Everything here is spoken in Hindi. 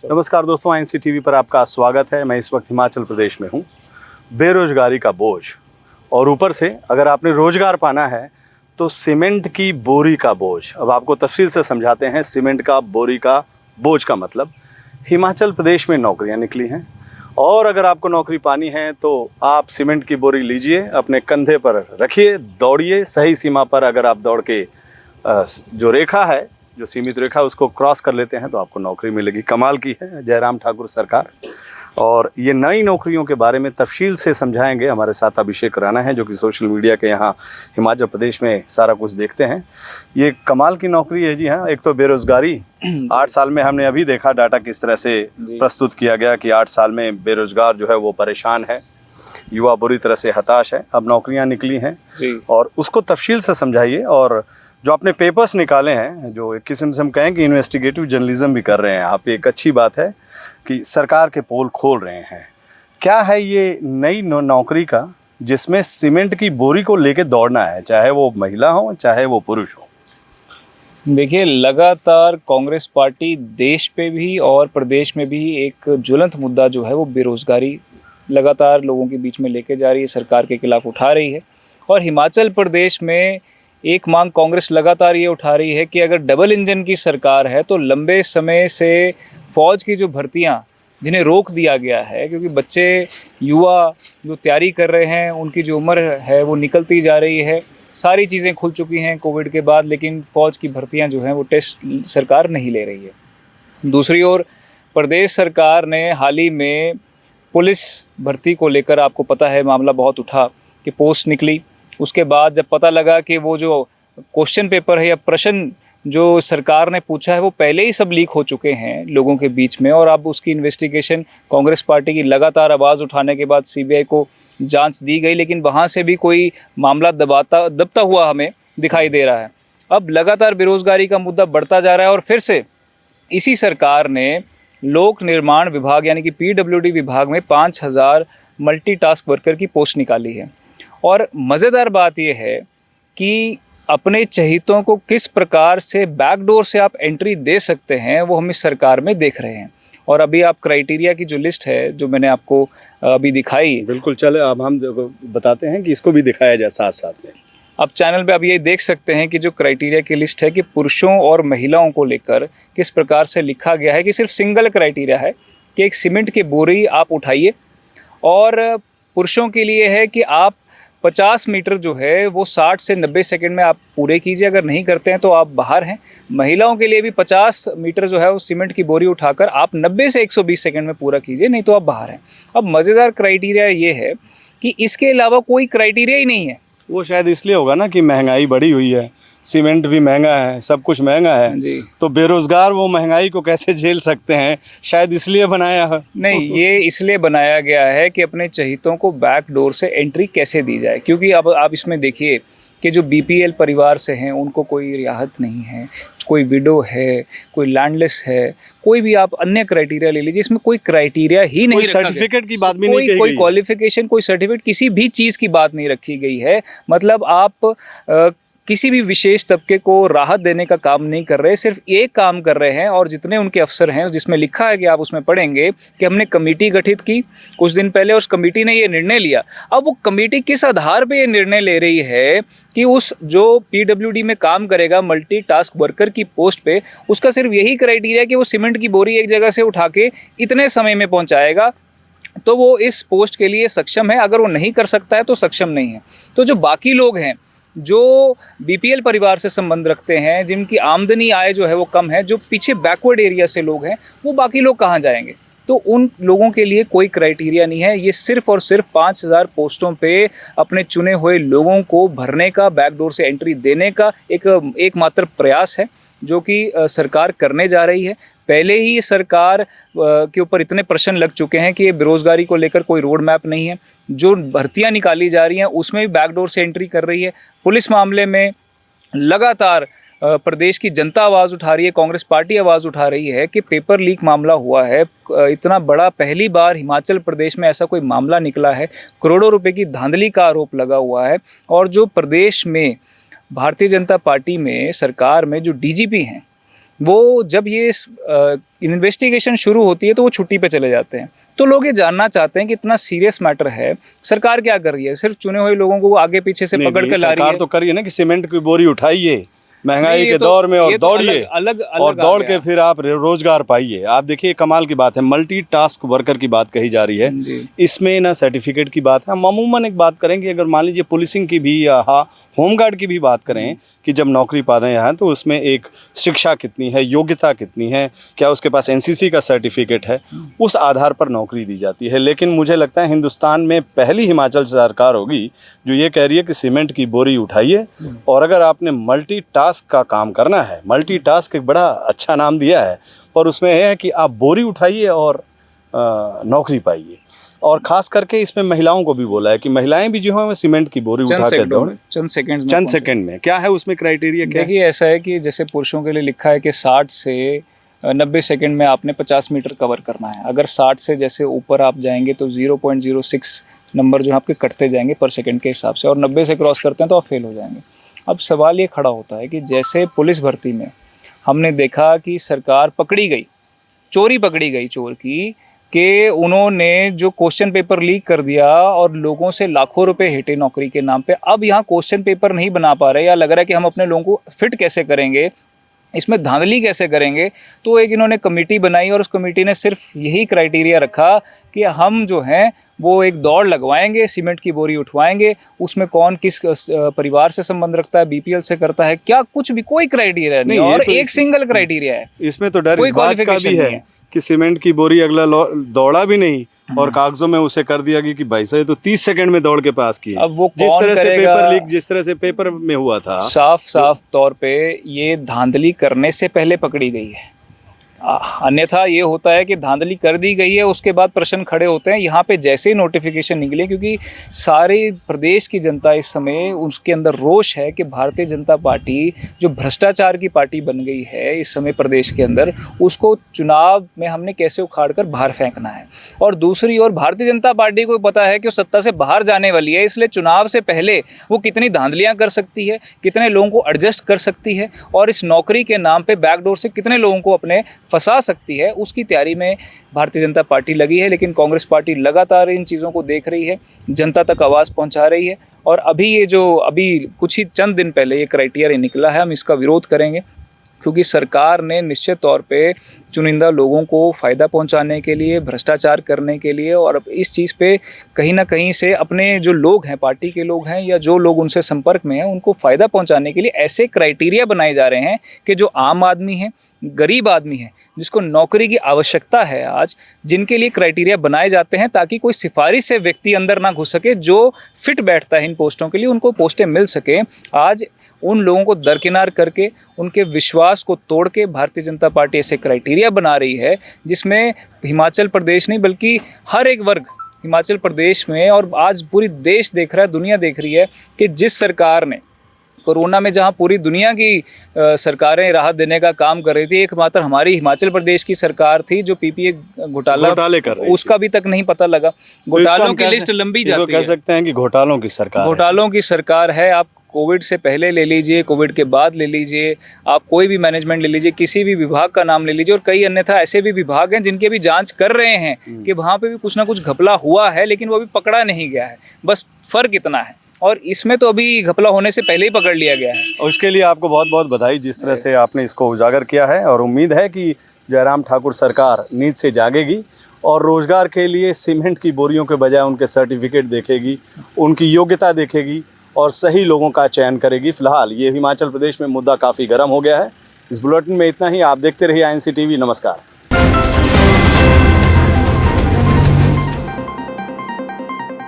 नमस्कार दोस्तों, आईएनसी टीवी पर आपका स्वागत है। मैं इस वक्त हिमाचल प्रदेश में हूँ। बेरोजगारी का बोझ और ऊपर से अगर आपने रोजगार पाना है तो सीमेंट की बोरी का बोझ। अब आपको तफसील से समझाते हैं सीमेंट का बोरी का बोझ का मतलब। हिमाचल प्रदेश में नौकरियाँ निकली हैं और अगर आपको नौकरी पानी है तो आप सीमेंट की बोरी लीजिए, अपने कंधे पर रखिए, दौड़िए। सही सीमा पर अगर आप दौड़ के जो रेखा है, जो सीमित रेखा, उसको क्रॉस कर लेते हैं तो आपको नौकरी मिलेगी। कमाल की है जयराम ठाकुर सरकार। और ये नई नौकरियों के बारे में तफसील से समझाएंगे हमारे साथ अभिषेक राणा हैं, जो कि सोशल मीडिया के यहाँ हिमाचल प्रदेश में सारा कुछ देखते हैं। ये कमाल की नौकरी है जी। हाँ, एक तो बेरोजगारी 8 साल में हमने अभी देखा डाटा किस तरह से प्रस्तुत किया गया कि 8 साल में बेरोजगार जो है वो परेशान है, युवा बुरी तरह से हताश है। अब नौकरियाँ निकली हैं और उसको तफसील से समझाइए। और जो आपने पेपर्स निकाले हैं, जो एक किस्म से हम कहें कि इन्वेस्टिगेटिव जर्नलिज्म भी कर रहे हैं आप, एक अच्छी बात है कि सरकार के पोल खोल रहे हैं। क्या है ये नई नौकरी का जिसमें सीमेंट की बोरी को लेके दौड़ना है, चाहे वो महिला हो चाहे वो पुरुष हो? देखिए, लगातार कांग्रेस पार्टी देश पे भी और प्रदेश में भी एक ज्वलंत मुद्दा जो है वो बेरोजगारी लगातार लोगों के बीच में लेके जा रही है, सरकार के खिलाफ उठा रही है। और हिमाचल प्रदेश में एक मांग कांग्रेस लगातार ये उठा रही है कि अगर डबल इंजन की सरकार है तो लंबे समय से फ़ौज की जो भर्तियां जिन्हें रोक दिया गया है, क्योंकि बच्चे युवा जो तैयारी कर रहे हैं उनकी जो उम्र है वो निकलती जा रही है। सारी चीज़ें खुल चुकी हैं कोविड के बाद, लेकिन फ़ौज की भर्तियां जो हैं वो टेस्ट सरकार नहीं ले रही है। दूसरी ओर प्रदेश सरकार ने हाल ही में पुलिस भर्ती को लेकर, आपको पता है मामला बहुत उठा कि पोस्ट निकली। उसके बाद जब पता लगा कि वो जो क्वेश्चन पेपर है या प्रश्न जो सरकार ने पूछा है वो पहले ही सब लीक हो चुके हैं लोगों के बीच में, और अब उसकी इन्वेस्टिगेशन कांग्रेस पार्टी की लगातार आवाज़ उठाने के बाद सीबीआई को जांच दी गई, लेकिन वहाँ से भी कोई मामला दबता हुआ हमें दिखाई दे रहा है। अब लगातार बेरोज़गारी का मुद्दा बढ़ता जा रहा है और फिर से इसी सरकार ने लोक निर्माण विभाग यानी कि पीडब्ल्यूडी विभाग में 5000 मल्टीटास्क वर्कर की पोस्ट निकाली है। और मज़ेदार बात यह है कि अपने चहितों को किस प्रकार से बैकडोर से आप एंट्री दे सकते हैं वो हम इस सरकार में देख रहे हैं। और अभी आप क्राइटेरिया की जो लिस्ट है जो मैंने आपको अभी दिखाई, बिल्कुल, चले अब हम बताते हैं कि इसको भी दिखाया जाए साथ साथ में। आप चैनल पे अब ये देख सकते हैं कि जो क्राइटेरिया की लिस्ट है कि पुरुषों और महिलाओं को लेकर किस प्रकार से लिखा गया है कि सिर्फ सिंगल क्राइटेरिया है कि एक सीमेंट की बोरी आप उठाइए, और पुरुषों के लिए है कि आप 50 मीटर जो है वो 60 से 90 सेकंड में आप पूरे कीजिए, अगर नहीं करते हैं तो आप बाहर हैं। महिलाओं के लिए भी 50 मीटर जो है वो सीमेंट की बोरी उठाकर आप 90 से 120 सेकंड में पूरा कीजिए, नहीं तो आप बाहर हैं। अब मज़ेदार क्राइटेरिया ये है कि इसके अलावा कोई क्राइटेरिया ही नहीं है। वो शायद इसलिए होगा ना कि महंगाई बढ़ी हुई है, सीमेंट भी महंगा है, सब कुछ महंगा है जी। तो बेरोजगार वो महंगाई को कैसे झेल सकते हैं, शायद इसलिए बनाया है। नहीं, ये इसलिए बनाया गया है कि अपने चहितों को बैक डोर से एंट्री कैसे दी जाए, क्योंकि अब आप इसमें देखिए कि जो बीपीएल परिवार से हैं उनको कोई रियायत नहीं है, कोई विडो है, कोई लैंडलेस है, कोई भी आप अन्य क्राइटेरिया ले लीजिए, इसमें कोई क्राइटेरिया ही नहीं, सर्टिफिकेट की बात भी नहीं कही, कोई क्वालिफिकेशन, कोई सर्टिफिकेट, किसी भी चीज़ की बात नहीं रखी गई है। मतलब आप किसी भी विशेष तबके को राहत देने का काम नहीं कर रहे, सिर्फ एक काम कर रहे हैं। और जितने उनके अफसर हैं, जिसमें लिखा है कि आप उसमें पढ़ेंगे कि हमने कमेटी गठित की कुछ दिन पहले, उस कमेटी ने ये निर्णय लिया। अब वो कमेटी किस आधार पे ये निर्णय ले रही है कि उस जो पीडब्ल्यूडी में काम करेगा मल्टीटास्क वर्कर की पोस्ट पे, उसका सिर्फ यही क्राइटेरिया कि वो सीमेंट की बोरी एक जगह से उठा के इतने समय में पहुँचाएगा, तो वो इस पोस्ट के लिए सक्षम है। अगर वो नहीं कर सकता है तो सक्षम नहीं है। तो जो बाकी लोग हैं जो बीपीएल परिवार से संबंध रखते हैं, जिनकी आमदनी आय जो है वो कम है, जो पीछे बैकवर्ड एरिया से लोग हैं, वो बाकी लोग कहाँ जाएंगे? तो उन लोगों के लिए कोई क्राइटेरिया नहीं है। ये सिर्फ और सिर्फ 5000 पोस्टों पे अपने चुने हुए लोगों को भरने का, बैकडोर से एंट्री देने का एकमात्र प्रयास है जो कि सरकार करने जा रही है। पहले ही सरकार के ऊपर इतने प्रश्न लग चुके हैं कि बेरोज़गारी को लेकर कोई रोड मैप नहीं है। जो भर्तियां निकाली जा रही हैं उसमें भी बैकडोर से एंट्री कर रही है। पुलिस मामले में लगातार प्रदेश की जनता आवाज़ उठा रही है, कांग्रेस पार्टी आवाज़ उठा रही है कि पेपर लीक मामला हुआ है। इतना बड़ा, पहली बार हिमाचल प्रदेश में ऐसा कोई मामला निकला है। करोड़ों रुपए की धांधली का आरोप लगा हुआ है। और जो प्रदेश में भारतीय जनता पार्टी में, सरकार में जो डीजीपी हैं, वो जब ये इन्वेस्टिगेशन शुरू होती है तो वो छुट्टी पे चले जाते हैं। तो लोग ये जानना चाहते हैं कि इतना सीरियस मैटर है, सरकार क्या कर रही है? सिर्फ चुने हुए लोगों को आगे पीछे से पकड़ के ला रही है। सरकार तो करिए ना कि सीमेंट की बोरी उठाइए महंगाई नहीं, के दौर में और दौड़िए अलग और दौड़ के फिर आप रोजगार पाइए। आप देखिए कमाल की बात है, मल्टी टास्क वर्कर की बात कही जा रही है, इसमें ना सर्टिफिकेट की बात है। हम अमूमन एक बात करें कि अगर मान लीजिए पुलिसिंग की भी या होमगार्ड की भी बात करें कि जब नौकरी पा रहे हैं तो उसमें एक शिक्षा कितनी है, योग्यता कितनी है, क्या उसके पास एनसीसी का सर्टिफिकेट है, उस आधार पर नौकरी दी जाती है। लेकिन मुझे लगता है हिंदुस्तान में पहली हिमाचल सरकार होगी जो ये कह रही है कि सीमेंट की बोरी उठाइए और अगर आपने मल्टी टास्क का काम करना है, मल्टी टास्क एक बड़ा अच्छा नाम दिया है, पर उसमें यह है कि आप बोरी उठाइए और नौकरी पाइए। और खास करके इसमें महिलाओं को भी बोला है कि महिलाएं भी जो है सीमेंट की बोरी उठा कर दौड़े चंद सेकंड में। क्या है उसमें क्राइटेरिया? क्या देखिए ऐसा है कि जैसे पुरुषों के लिए लिखा है कि 60 से 90 सेकंड में आपने 50 मीटर कवर करना है। अगर 60 से जैसे ऊपर आप जाएंगे तो 0.06 नंबर जो आपके कटते जाएंगे पर सेकंड के हिसाब से, और 90 से क्रॉस करते हैं तो आप फेल हो जाएंगे। अब सवाल ये खड़ा होता है कि जैसे पुलिस भर्ती में हमने देखा कि सरकार पकड़ी गई, चोरी पकड़ी गई चोर की, कि उन्होंने जो क्वेश्चन पेपर लीक कर दिया और लोगों से लाखों रुपए हेटे नौकरी के नाम पे। अब यहाँ क्वेश्चन पेपर नहीं बना पा रहे, या लग रहा है कि हम अपने लोगों को फिट कैसे करेंगे, इसमें धांधली कैसे करेंगे। तो एक इन्होंने कमेटी बनाई और उस कमेटी ने सिर्फ यही क्राइटेरिया रखा कि हम जो हैं वो एक दौड़ लगवाएंगे, सीमेंट की बोरी उठवाएंगे, उसमें कौन किस परिवार से संबंध रखता है, बीपीएल से करता है क्या, कुछ भी कोई क्राइटेरिया नहीं और तो एक सिंगल क्राइटेरिया है। इसमें तो डर इस बात का भी है कि सीमेंट की बोरी अगला दौड़ा भी नहीं और कागजों में उसे कर दिया गया कि भाई साहब तो 30 सेकंड में दौड़ के पास किया। अब वो जिस तरह से पेपर लीक, जिस तरह से पेपर में हुआ था, साफ तौर पे ये धांधली करने से पहले पकड़ी गई है। अन्यथा ये होता है कि धांधली कर दी गई है, उसके बाद प्रश्न खड़े होते हैं। यहाँ पे जैसे ही नोटिफिकेशन निकले, क्योंकि सारे प्रदेश की जनता इस समय उसके अंदर रोष है कि भारतीय जनता पार्टी जो भ्रष्टाचार की पार्टी बन गई है इस समय प्रदेश के अंदर, उसको चुनाव में हमने कैसे उखाड़ कर बाहर फेंकना है। और दूसरी ओर भारतीय जनता पार्टी को पता है कि वो सत्ता से बाहर जाने वाली है, इसलिए चुनाव से पहले वो कितनी धांधलियाँ कर सकती है, कितने लोगों को एडजस्ट कर सकती है और इस नौकरी के नाम पर बैकडोर से कितने लोगों को अपने फंसा सकती है, उसकी तैयारी में भारतीय जनता पार्टी लगी है। लेकिन कांग्रेस पार्टी लगातार इन चीज़ों को देख रही है, जनता तक आवाज़ पहुंचा रही है। और अभी कुछ ही चंद दिन पहले ये क्राइटेरिया निकला है, हम इसका विरोध करेंगे क्योंकि सरकार ने निश्चित तौर पे चुनिंदा लोगों को फ़ायदा पहुंचाने के लिए, भ्रष्टाचार करने के लिए और इस चीज़ पे कहीं ना कहीं से अपने जो लोग हैं, पार्टी के लोग हैं या जो लोग उनसे संपर्क में हैं, उनको फ़ायदा पहुंचाने के लिए ऐसे क्राइटेरिया बनाए जा रहे हैं कि जो आम आदमी है, गरीब आदमी है, जिसको नौकरी की आवश्यकता है आज, जिनके लिए क्राइटेरिया बनाए जाते हैं ताकि कोई सिफारिश से व्यक्ति अंदर ना घुस सके, जो फिट बैठता है इन पोस्टों के लिए उनको पोस्टें मिल सके। आज उन लोगों को दरकिनार करके, उनके विश्वास को तोड़ के भारतीय जनता पार्टी ऐसे क्राइटेरिया बना रही है जिसमें हिमाचल प्रदेश नहीं बल्कि हर एक वर्ग हिमाचल प्रदेश में, और आज पूरी देश देख रहा है, दुनिया देख रही है कि जिस सरकार ने कोरोना में जहां पूरी दुनिया की सरकारें राहत देने का काम कर रही थी, एकमात्र हमारी हिमाचल प्रदेश की सरकार थी जो पीपीए घोटाले कर रही उसका अभी तक नहीं पता लगा। घोटालों की लिस्ट लंबी जाती है, कह सकते हैं कि घोटालों की सरकार है। आप कोविड से पहले ले लीजिए, कोविड के बाद ले लीजिए, आप कोई भी मैनेजमेंट ले लीजिए, किसी भी विभाग का नाम ले लीजिए, और कई अन्यथा ऐसे भी विभाग हैं जिनके भी जांच कर रहे हैं कि वहाँ पे भी कुछ ना कुछ घपला हुआ है, लेकिन वो अभी पकड़ा नहीं गया है। बस फर्क इतना है, और इसमें तो अभी घपला होने से पहले ही पकड़ लिया गया है। और उसके लिए आपको बहुत बहुत बधाई, जिस तरह से आपने इसको उजागर किया है। और उम्मीद है कि जयराम ठाकुर सरकार नींद से जागेगी और रोजगार के लिए सीमेंट की बोरियों के बजाय उनके सर्टिफिकेट देखेगी, उनकी योग्यता देखेगी और सही लोगों का चयन करेगी। फिलहाल ये हिमाचल प्रदेश में मुद्दा काफ़ी गर्म हो गया है। इस बुलेटिन में इतना ही। आप देखते रहिए INC TV। नमस्कार।